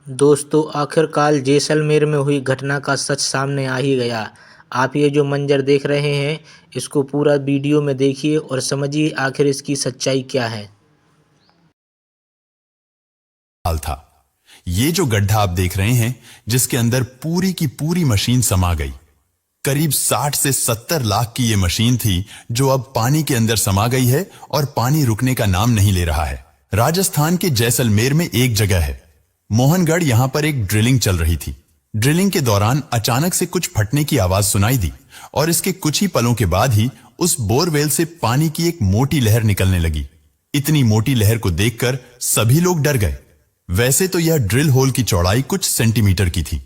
दोस्तों आखिरकार जैसलमेर में हुई घटना का सच सामने आ ही गया। आप ये जो मंजर देख रहे हैं, इसको पूरा वीडियो में देखिए और समझिए आखिर इसकी सच्चाई क्या है। हाल था। ये जो गड्ढा आप देख रहे हैं, जिसके अंदर पूरी की पूरी मशीन समा गई। करीब 60 से 70 लाख की ये मशीन थी, जो अब पानी के अंदर समा गई है और पानी रुकने का नाम नहीं ले रहा है। राजस्थान के जैसलमेर में एक जगह है मोहनगढ़। यहां पर एक ड्रिलिंग चल रही थी। ड्रिलिंग के दौरान अचानक से कुछ फटने की आवाज सुनाई दी और इसके कुछ ही पलों के बाद ही उस बोरवेल से पानी की एक मोटी लहर निकलने लगी। इतनी मोटी लहर को देखकर सभी लोग डर गए। वैसे तो यह ड्रिल होल की चौड़ाई कुछ सेंटीमीटर की थी,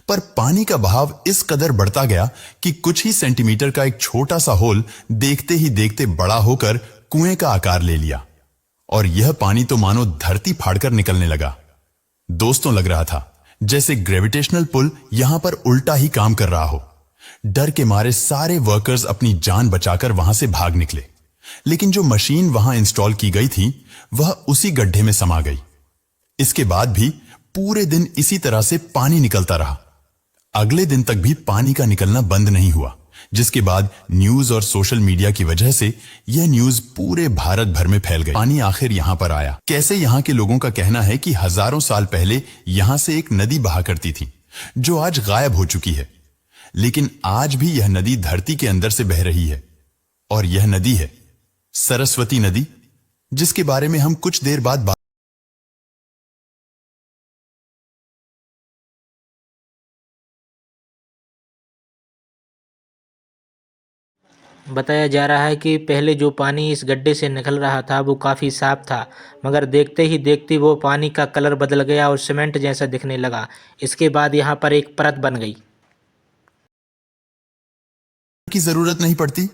पर पानी का बहाव इस कदर बढ़ता गया कि कुछ ही सेंटीमीटर का एक छोटा सा होल देखते ही देखते बड़ा होकर कुएं का आकार ले लिया और यह पानी तो मानो धरती फाड़कर निकलने लगा। दोस्तों, लग रहा था जैसे ग्रेविटेशनल पुल यहां पर उल्टा ही काम कर रहा हो। डर के मारे सारे वर्कर्स अपनी जान बचाकर वहां से भाग निकले, लेकिन जो मशीन वहां इंस्टॉल की गई थी वह उसी गड्ढे में समा गई। इसके बाद भी पूरे दिन इसी तरह से पानी निकलता रहा। अगले दिन तक भी पानी का निकलना बंद नहीं हुआ, जिसके बाद न्यूज और सोशल मीडिया की वजह से यह न्यूज पूरे भारत भर में फैल गई। पानी आखिर यहां पर आया कैसे? यहां के लोगों का कहना है कि हजारों साल पहले यहां से एक नदी बहा करती थी, जो आज गायब हो चुकी है। लेकिन आज भी यह नदी धरती के अंदर से बह रही है और यह नदी है सरस्वती नदी, जिसके बारे में हम कुछ देर बाद बताया जा रहा है कि पहले जो पानी इस गड्ढे से निकल रहा था वो काफ़ी साफ था, मगर देखते ही देखते वो पानी का कलर बदल गया और सीमेंट जैसा दिखने लगा। इसके बाद यहाँ पर एक परत बन गई। की जरूरत नहीं पड़ती,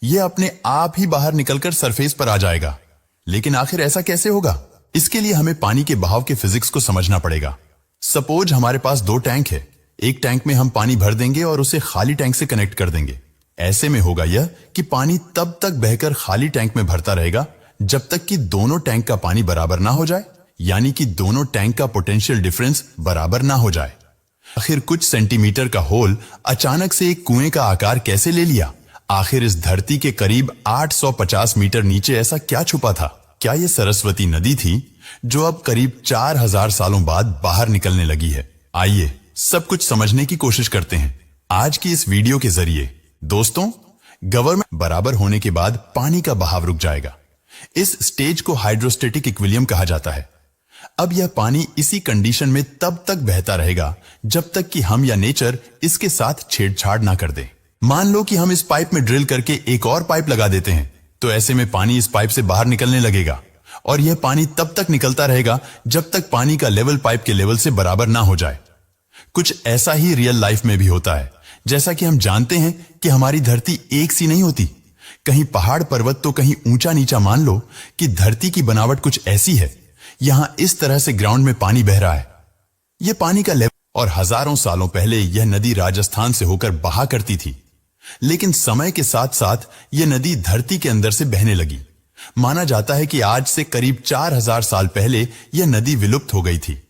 यह अपने आप ही बाहर निकलकर सरफेस पर आ जाएगा। लेकिन आखिर ऐसा कैसे होगा? इसके लिए हमें पानी के बहाव के फिजिक्स को समझना पड़ेगा। सपोज हमारे पास दो टैंक है। एक टैंक में हम पानी भर देंगे और उसे खाली टैंक से कनेक्ट कर देंगे। ऐसे में होगा यह कि पानी तब तक बहकर खाली टैंक में भरता रहेगा जब तक कि दोनों टैंक का पानी बराबर ना हो जाए, यानी कि दोनों टैंक का पोटेंशियल डिफरेंस बराबर ना हो जाए। आखिर कुछ सेंटीमीटर का होल अचानक से एक कुएं का आकार कैसे ले लिया? आखिर इस धरती के करीब 850 मीटर नीचे ऐसा क्या छुपा था? क्या यह सरस्वती नदी थी जो अब करीब 4000 सालों बाद बाहर निकलने लगी है? आइए सब कुछ समझने की कोशिश करते हैं आज की इस वीडियो के जरिए। दोस्तों, गवर्नमेंट बराबर होने के बाद पानी का बहाव रुक जाएगा। इस स्टेज को हाइड्रोस्टेटिक इक्विलिब्रियम कहा जाता है। अब यह पानी इसी कंडीशन में तब तक बहता रहेगा जब तक कि हम या नेचर इसके साथ छेड़छाड़ ना कर दे। मान लो कि हम इस पाइप में ड्रिल करके एक और पाइप लगा देते हैं, तो ऐसे में पानी इस पाइप से बाहर निकलने लगेगा और यह पानी तब तक निकलता रहेगा जब तक पानी का लेवल पाइप के लेवल से बराबर ना हो जाए। कुछ ऐसा ही रियल लाइफ में भी होता है। जैसा कि हम जानते हैं कि हमारी धरती एक सी नहीं होती। कहीं पहाड़ पर्वत तो कहीं ऊंचा नीचा। मान लो कि धरती की बनावट कुछ ऐसी है। यहां इस तरह से ग्राउंड में पानी बह रहा है। यह पानी का लेवल, और हजारों सालों पहले यह नदी राजस्थान से होकर बहा करती थी, लेकिन समय के साथ साथ यह नदी धरती के अंदर से बहने लगी। माना जाता है कि आज से करीब 4000 साल पहले यह नदी विलुप्त हो गई थी।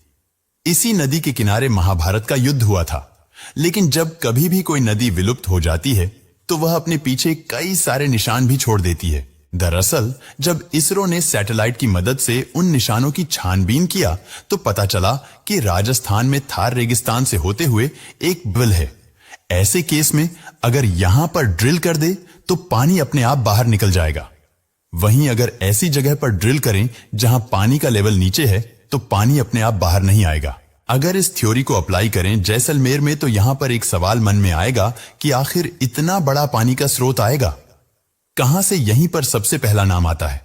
इसी नदी के किनारे महाभारत का युद्ध हुआ था। लेकिन जब कभी भी कोई नदी विलुप्त हो जाती है तो वह अपने पीछे कई सारे निशान भी छोड़ देती है। दरअसल जब इसरो ने सैटेलाइट की मदद से उन निशानों की छानबीन किया तो पता चला कि राजस्थान में थार रेगिस्तान से होते हुए एक बिल है। ऐसे केस में अगर यहां पर ड्रिल कर दे तो पानी अपने आप बाहर निकल जाएगा। वहीं अगर ऐसी जगह पर ड्रिल करें जहां पानी का लेवल नीचे है तो पानी अपने आप बाहर नहीं आएगा। अगर इस थ्योरी को अप्लाई करें जैसलमेर में, तो यहां पर एक सवाल मन में आएगा कि आखिर इतना बड़ा पानी का स्रोत आएगा कहां से? यहीं पर सबसे पहला नाम आता है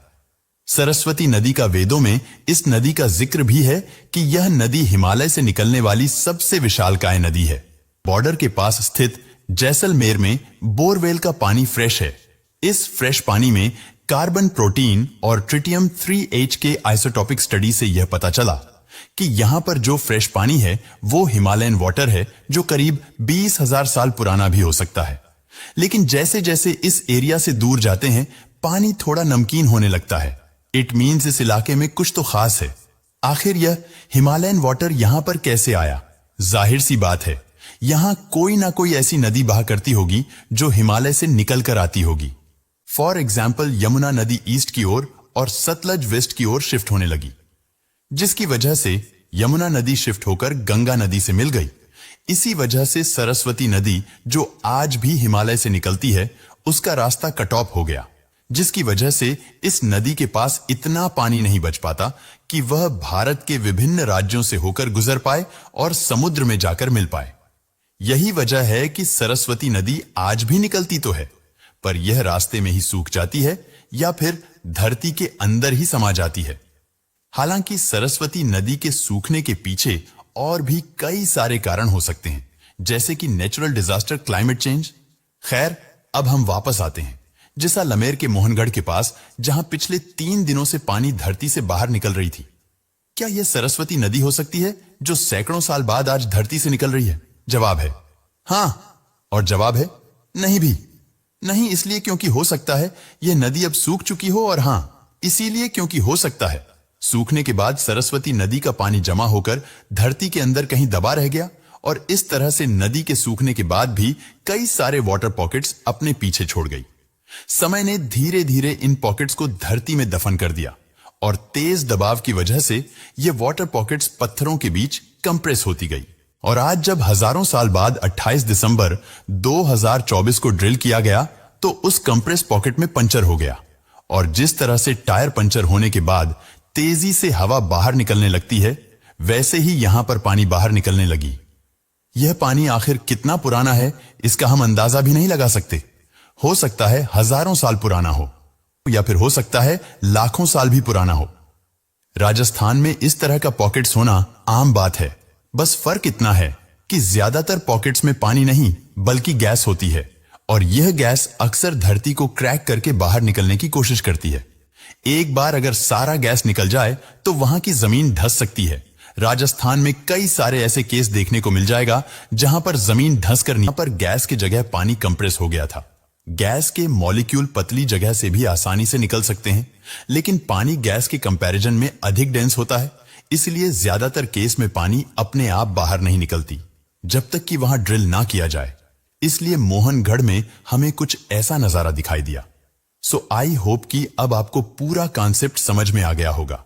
सरस्वती नदी का। वेदों में इस नदी का जिक्र भी है कि यह नदी हिमालय से निकलने वाली सबसे विशालकाय नदी है। बॉर्डर के पास स्थित जैसलमेर में बोरवेल का पानी फ्रेश है। इस फ्रेश पानी में कार्बन, प्रोटीन और ट्रिटियम 3H के आइसोटॉपिक स्टडी से यह पता चला कि यहां पर जो फ्रेश पानी है वो हिमालयन वाटर है, जो करीब 20,000 साल पुराना भी हो सकता है। लेकिन जैसे जैसे इस एरिया से दूर जाते हैं पानी थोड़ा नमकीन होने लगता है। इट मीन्स इस इलाके में कुछ तो खास है। आखिर यह हिमालयन वाटर यहां पर कैसे आया? जाहिर सी बात है, यहां कोई ना कोई ऐसी नदी बहा करती होगी जो हिमालय से निकल कर आती होगी। फॉर एग्जाम्पल, यमुना नदी ईस्ट की ओर और सतलज वेस्ट की ओर शिफ्ट होने लगी, जिसकी वजह से यमुना नदी शिफ्ट होकर गंगा नदी से मिल गई। इसी वजह से सरस्वती नदी, जो आज भी हिमालय से निकलती है, उसका रास्ता कट ऑफ हो गया, जिसकी वजह से इस नदी के पास इतना पानी नहीं बच पाता कि वह भारत के विभिन्न राज्यों से होकर गुजर पाए और समुद्र में जाकर मिल पाए। यही वजह है कि सरस्वती नदी आज भी निकलती तो है, पर यह रास्ते में ही सूख जाती है या फिर धरती के अंदर ही समा जाती है। हालांकि सरस्वती नदी के सूखने के पीछे और भी कई सारे कारण हो सकते हैं, जैसे कि नेचुरल डिजास्टर, क्लाइमेट चेंज। खैर, अब हम वापस आते हैं जैसलमेर के मोहनगढ़ के पास, जहां पिछले 3 दिनों से पानी धरती से बाहर निकल रही थी। क्या यह सरस्वती नदी हो सकती है जो सैकड़ों साल बाद आज धरती से निकल रही है? जवाब है हां, और जवाब है नहीं भी। नहीं इसलिए क्योंकि हो सकता है यह नदी अब सूख चुकी हो, और हां इसीलिए क्योंकि हो सकता है सूखने के बाद सरस्वती नदी का पानी जमा होकर धरती के अंदर कहीं दबा रह गया, और इस तरह से नदी के सूखने के बाद भी कई सारे वाटर पॉकेट्स अपने पीछे छोड़ गई। समय ने धीरे धीरे इन पॉकेट्स को धरती में दफन कर दिया, और तेज दबाव की वजह से ये वाटर पॉकेट्स पत्थरों के बीच कंप्रेस होती गई। और आज जब हजारों साल बाद 28 दिसंबर 2024 को ड्रिल किया गया, तो उस कंप्रेस पॉकेट में पंचर हो गया, और जिस तरह से टायर पंचर होने के बाद तेजी से हवा बाहर निकलने लगती है, वैसे ही यहां पर पानी बाहर निकलने लगी। यह पानी आखिर कितना पुराना है, इसका हम अंदाजा भी नहीं लगा सकते। हो सकता है हजारों साल पुराना हो, या फिर हो सकता है लाखों साल भी पुराना हो। राजस्थान में इस तरह का पॉकेट्स होना आम बात है। बस फर्क इतना है कि ज्यादातर पॉकेट्स में पानी नहीं बल्कि गैस होती है, और यह गैस अक्सर धरती को क्रैक करके बाहर निकलने की कोशिश करती है। एक बार अगर सारा गैस निकल जाए तो वहां की जमीन धंस सकती है। राजस्थान में कई सारे ऐसे केस देखने को मिल जाएगा जहां पर जमीन धंस कर नीचे पर गैस की जगह पानी कंप्रेस हो गया था। गैस के मॉलिक्यूल पतली जगह से भी आसानी से निकल सकते हैं, लेकिन पानी गैस के कंपैरिजन में अधिक डेंस होता है, इसलिए ज्यादातर केस में पानी अपने आप बाहर नहीं निकलती जब तक कि वहां ड्रिल ना किया जाए। इसलिए मोहनगढ़ में हमें कुछ ऐसा नजारा दिखाई दिया। सो आई होप कि अब आपको पूरा कॉन्सेप्ट समझ में आ गया होगा।